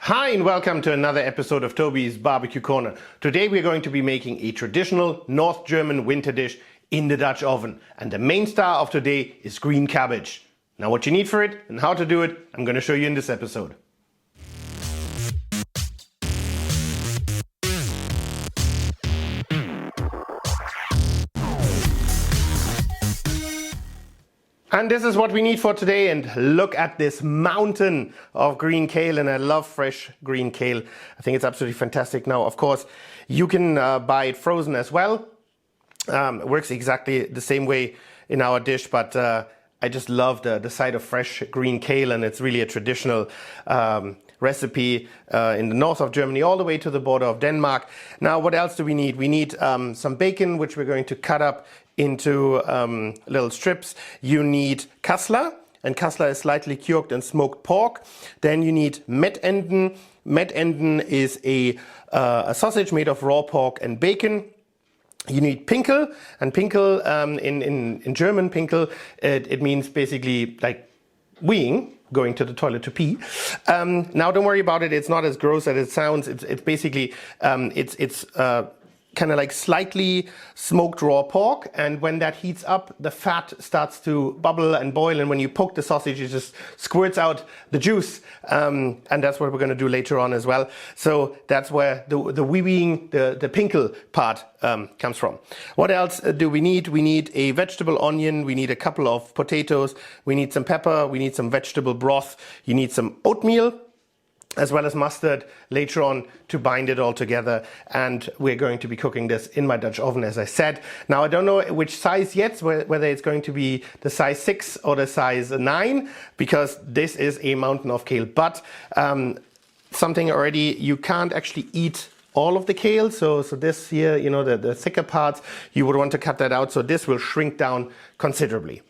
Hi and welcome to another episode of Toby's Barbecue Corner. Today we're going to be making a traditional North German winter dish in the Dutch oven. And the main star of today is green cabbage. Now what you need for it and how to do it, I'm going to show you in this episode. And this is what we need for today, and look at this mountain of green kale, and I love fresh green kale. I think it's absolutely fantastic. Now, of course, you can buy it frozen as well. It works exactly the same way in our dish, but I just love the sight of fresh green kale, and it's really a traditional recipe in the north of Germany all the way to the border of Denmark. Now, what else do we need? We need some bacon, which we're going to cut up into little strips. You need Kassler, and Kassler is slightly cured and smoked pork. Then you need Mettenden. Mettenden is a sausage made of raw pork and bacon. You need Pinkel, and Pinkel in German, Pinkel, it means basically like weeing, going to the toilet to pee. Now don't worry about it, it's not as gross as it sounds. It's basically, it's kind of like slightly smoked raw pork, and when that heats up, the fat starts to bubble and boil, and when you poke the sausage, it just squirts out the juice, and that's what we're going to do later on as well. So that's where the weeing, the Pinkel part comes from. What else do we need? We need a vegetable onion, we need a couple of potatoes, we need some pepper, we need some vegetable broth, you need some oatmeal, as well as mustard later on to bind it all together. And we're going to be cooking this in my Dutch oven, as I said. Now I don't know which size yet, whether it's going to be the size 6 or the size 9, because this is a mountain of kale. But something already, you can't actually eat all of the kale. So this here, you know, the thicker parts, you would want to cut that out. So this will shrink down considerably.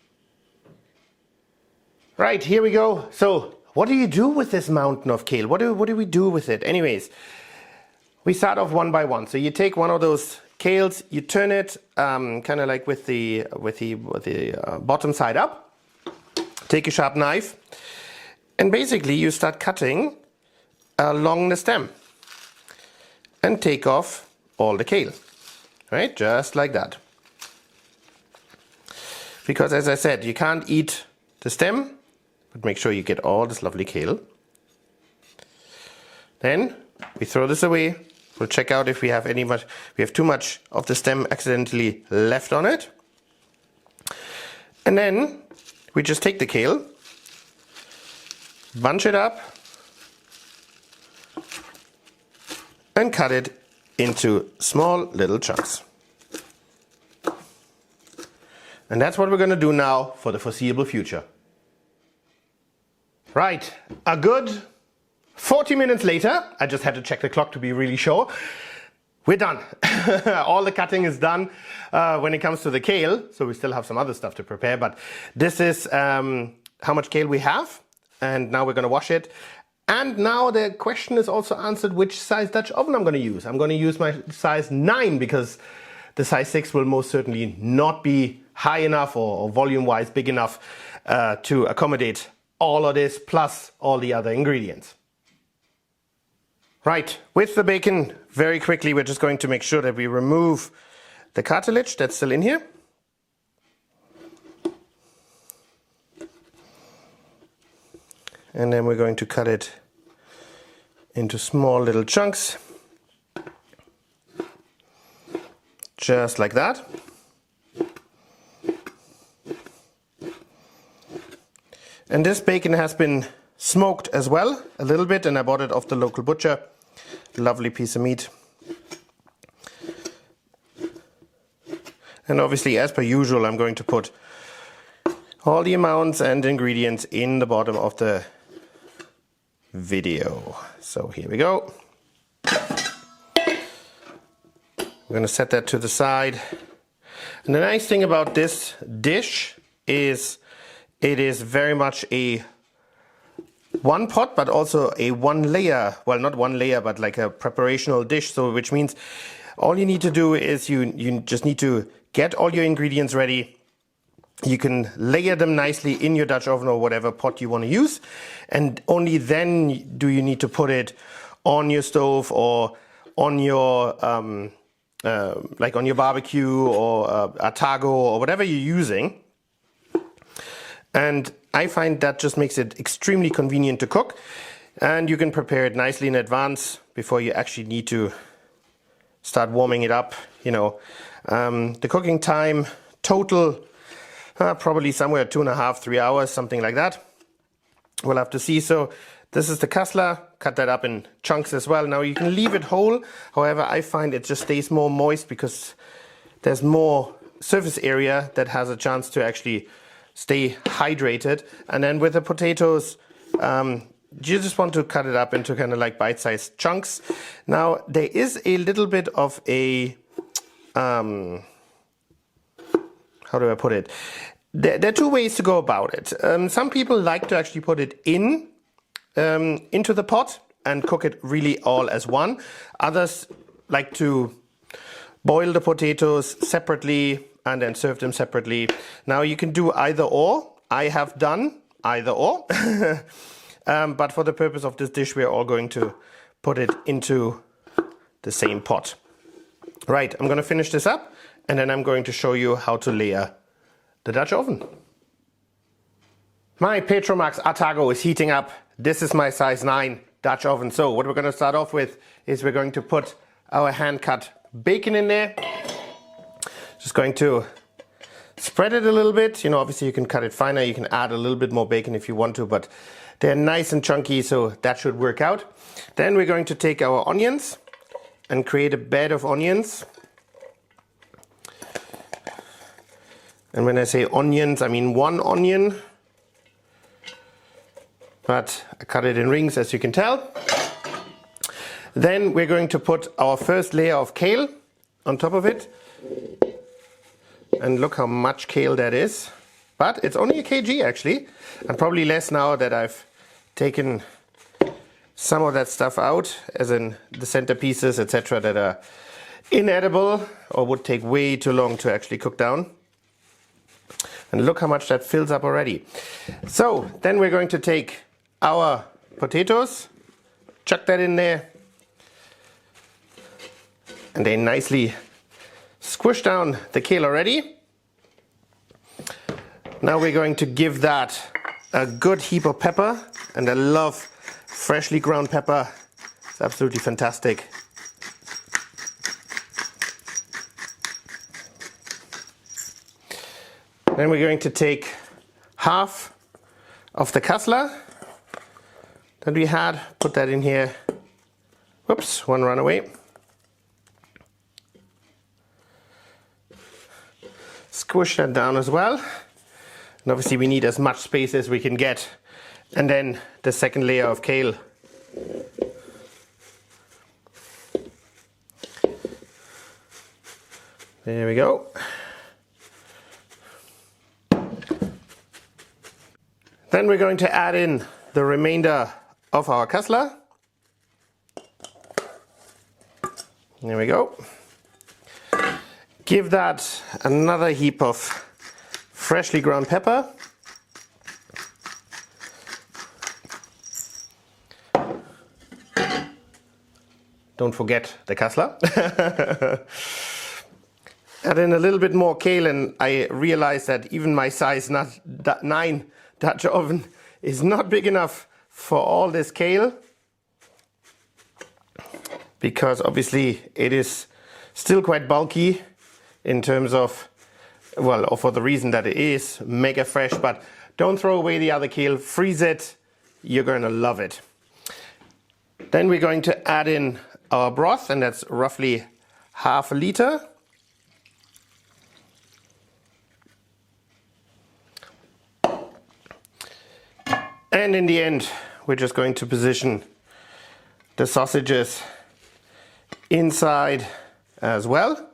Right, here we go. So what do you do with this mountain of kale? What do we do with it? Anyways, we start off one by one. So you take one of those kales, you turn it kind of like with the bottom side up. Take a sharp knife, and basically you start cutting along the stem and take off all the kale, right? Just like that. Because as I said, you can't eat the stem, but make sure you get all this lovely kale. Then we throw this away. We'll check out if we have too much of the stem accidentally left on it. And then we just take the kale, bunch it up, and cut it into small little chunks. And that's what we're going to do now for the foreseeable future. Right, a good 40 minutes later, I just had to check the clock to be really sure, we're done. All the cutting is done when it comes to the kale, so we still have some other stuff to prepare, but this is how much kale we have, and now we're going to wash it. And now the question is also answered which size Dutch oven I'm going to use. I'm going to use my size 9 because the size 6 will most certainly not be high enough or volume-wise big enough to accommodate all of this plus all the other ingredients. Right, with the bacon, very quickly we're just going to make sure that we remove the cartilage that's still in here. And then we're going to cut it into small little chunks, just like that. And this bacon has been smoked as well, a little bit, and I bought it off the local butcher. Lovely piece of meat. And obviously, as per usual, I'm going to put all the amounts and ingredients in the bottom of the video. So here we go. We're going to set that to the side. And the nice thing about this dish is it is very much a one pot, but also a one layer, well, not one layer, but like a preparational dish. So which means all you need to do is you just need to get all your ingredients ready, You can layer them nicely in your Dutch oven or whatever pot you want to use, and only then do you need to put it on your stove or on your like on your barbecue or a taco or whatever you're using. And I find that just makes it extremely convenient to cook, and you can prepare it nicely in advance before you actually need to start warming it up. You know, the cooking time total probably somewhere 2.5 to 3 hours, something like that. We'll have to see. So this is the Kassler. Cut that up in chunks as well. Now you can leave it whole. However, I find it just stays more moist because there's more surface area that has a chance to actually stay hydrated. And then with the potatoes, you just want to cut it up into kind of like bite-sized chunks. Now there is a little bit of a how do I put it? There are two ways to go about it. Some people like to actually put it into the pot and cook it really all as one. Others like to boil the potatoes separately and then serve them separately. Now you can do either or. I have done either or. But for the purpose of this dish, we are all going to put it into the same pot. Right, I'm going to finish this up, and then I'm going to show you how to layer the Dutch oven. My Petromax Atago is heating up. This is my size 9 Dutch oven. So what we're going to start off with is we're going to put our hand-cut bacon in there. Just going to spread it a little bit. You know, obviously you can cut it finer. You can add a little bit more bacon if you want to, but they're nice and chunky, so that should work out. Then we're going to take our onions and create a bed of onions. And when I say onions, I mean 1 onion. But I cut it in rings, as you can tell. Then we're going to put our first layer of kale on top of it. And look how much kale that is. But it's only a kg actually, and probably less now that I've taken some of that stuff out, as in the centerpieces, etc., that are inedible or would take way too long to actually cook down. And look how much that fills up already. So then we're going to take our potatoes, chuck that in there, and they nicely squish down the kale already. Now we're going to give that a good heap of pepper, and I love freshly ground pepper. It's absolutely fantastic. Then we're going to take half of the Kassler that we had, put that in here. Whoops, one ran away. Squish that down as well. And obviously we need as much space as we can get. And then the second layer of kale. There we go. Then we're going to add in the remainder of our Kassler. There we go. Give that another heap of freshly ground pepper. Don't forget the Kassler. Add in a little bit more kale, and I realized that even my size 9 Dutch oven is not big enough for all this kale, because obviously it is still quite bulky in terms of, well, or for the reason that it is mega fresh. But don't throw away the other kale, freeze it, you're going to love it. Then we're going to add in our broth, and that's roughly half a liter. And in the end, we're just going to position the sausages inside as well.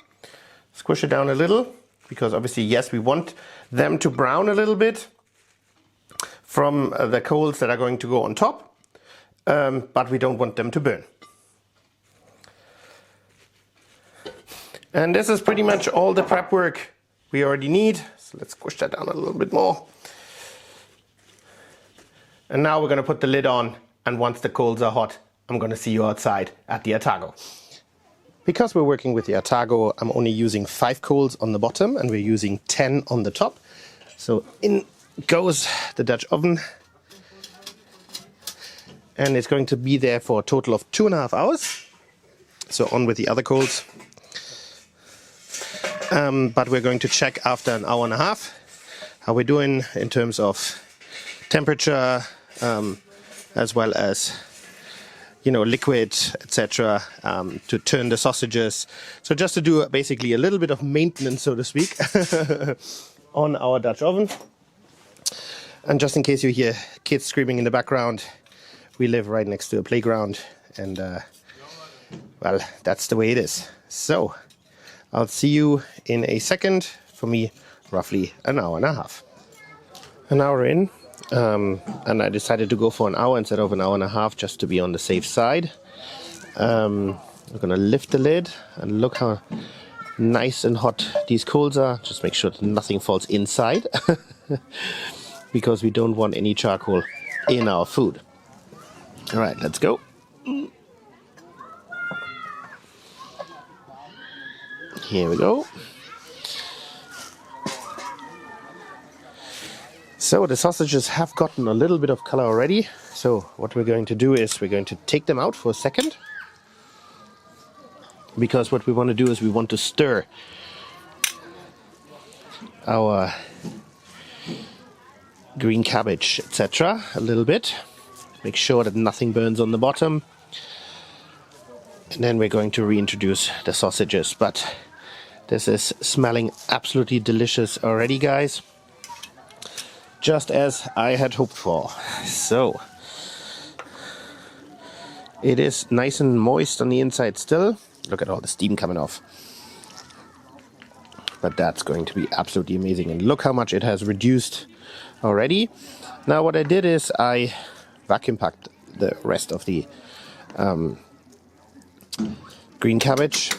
Squish it down a little, because obviously, yes, we want them to brown a little bit from the coals that are going to go on top, but we don't want them to burn. And this is pretty much all the prep work we already need. So let's squish that down a little bit more. And now we're going to put the lid on, and once the coals are hot, I'm going to see you outside at the Atago. Because we're working with the Atago, I'm only using 5 coals on the bottom and we're using 10 on the top. So in goes the Dutch oven. And it's going to be there for a total of 2.5 hours. So on with the other coals. But we're going to check after an hour and a half how we're doing in terms of temperature, as well as, you know, liquid, etc., to turn the sausages. So just to do basically a little bit of maintenance, so to speak, on our Dutch oven. And just in case you hear kids screaming in the background, we live right next to a playground, and well, that's the way it is. So I'll see you in a second. For me, roughly an hour and a half. An hour in. And I decided to go for an hour instead of an hour and a half, just to be on the safe side. I'm going to lift the lid and look how nice and hot these coals are. Just make sure that nothing falls inside, because we don't want any charcoal in our food. All right, let's go. Here we go. So the sausages have gotten a little bit of color already. So what we're going to do is we're going to take them out for a second. Because what we want to do is we want to stir our green cabbage, etc. a little bit. Make sure that nothing burns on the bottom. And then we're going to reintroduce the sausages. But this is smelling absolutely delicious already, guys. Just as I had hoped for. So it is nice and moist on the inside still. Look at all the steam coming off. But that's going to be absolutely amazing. And look how much it has reduced already. Now what I did is I vacuum packed the rest of the green cabbage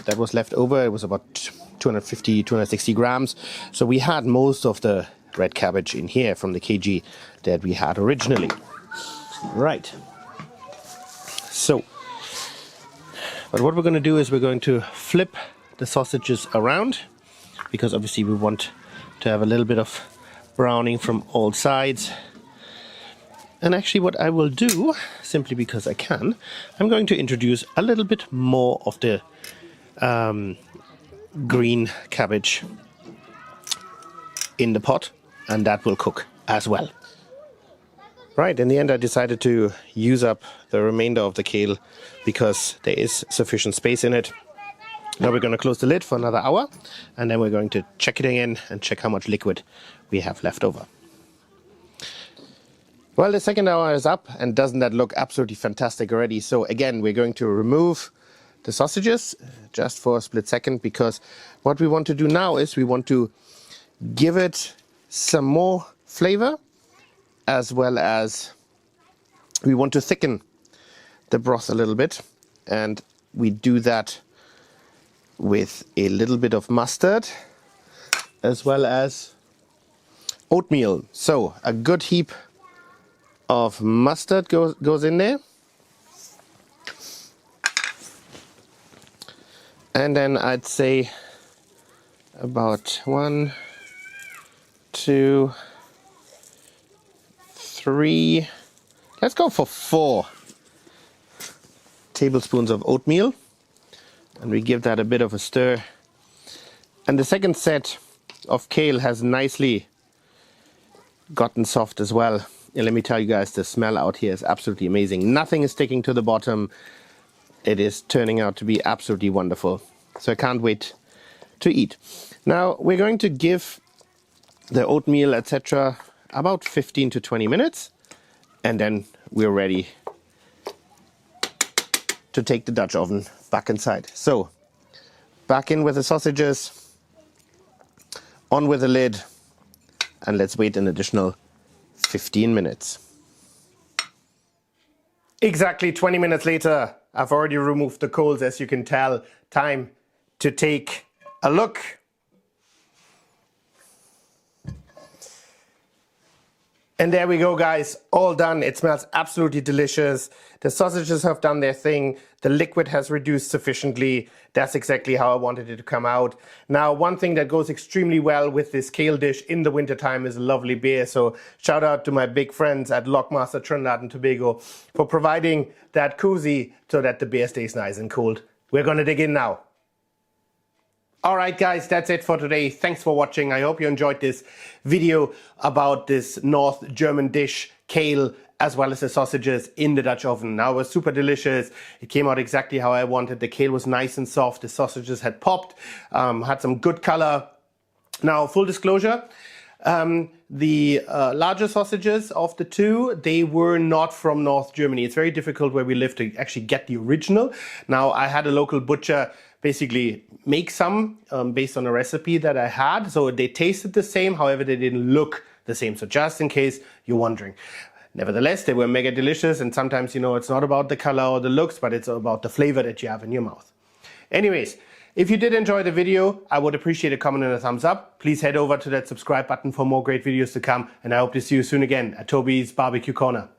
that was left over. It was about 250, 260 grams. So we had most of the red cabbage in here from the kg that we had originally. Right. So, but what we're going to do is we're going to flip the sausages around, because obviously we want to have a little bit of browning from all sides. And actually what I will do, simply because I can, I'm going to introduce a little bit more of the green cabbage in the pot, and that will cook as well. Right, in the end I decided to use up the remainder of the kale because there is sufficient space in it. Now we're going to close the lid for another hour, and then we're going to check it again and check how much liquid we have left over. Well, the second hour is up, and doesn't that look absolutely fantastic already? So again, we're going to remove the sausages just for a split second, because what we want to do now is we want to give it some more flavor, as well as we want to thicken the broth a little bit, and we do that with a little bit of mustard as well as oatmeal. So a good heap of mustard goes in there, and then I'd say about 1, 2, 3, let's go for 4 tablespoons of oatmeal, and we give that a bit of a stir. And the second set of kale has nicely gotten soft as well. And let me tell you guys, the smell out here is absolutely amazing. Nothing is sticking to the bottom. It is turning out to be absolutely wonderful. So I can't wait to eat. Now we're going to give the oatmeal, etc., about 15 to 20 minutes, and then we're ready to take the Dutch oven back inside. So back in with the sausages, on with the lid, and let's wait an additional 15 minutes. Exactly 20 minutes later, I've already removed the coals, as you can tell. Time to take a look. And there we go, guys, all done. It smells absolutely delicious. The sausages have done their thing. The liquid has reduced sufficiently. That's exactly how I wanted it to come out. Now, one thing that goes extremely well with this kale dish in the wintertime is a lovely beer. So shout out to my big friends at Lockmaster Trinidad and Tobago for providing that koozie so that the beer stays nice and cold. We're gonna dig in now. Alright guys, that's it for today. Thanks for watching. I hope you enjoyed this video about this North German dish, kale, as well as the sausages in the Dutch oven. Now it was super delicious. It came out exactly how I wanted. The kale was nice and soft. The sausages had popped, had some good color. Now, full disclosure, the larger sausages of the two, they were not from North Germany. It's very difficult where we live to actually get the original. Now, I had a local butcher basically make some based on a recipe that I had. So they tasted the same, however, they didn't look the same. So just in case you're wondering. Nevertheless, they were mega delicious, and sometimes, you know, it's not about the color or the looks, but it's about the flavor that you have in your mouth. Anyways, if you did enjoy the video, I would appreciate a comment and a thumbs up. Please head over to that subscribe button for more great videos to come, and I hope to see you soon again at Toby's BBQ Corner.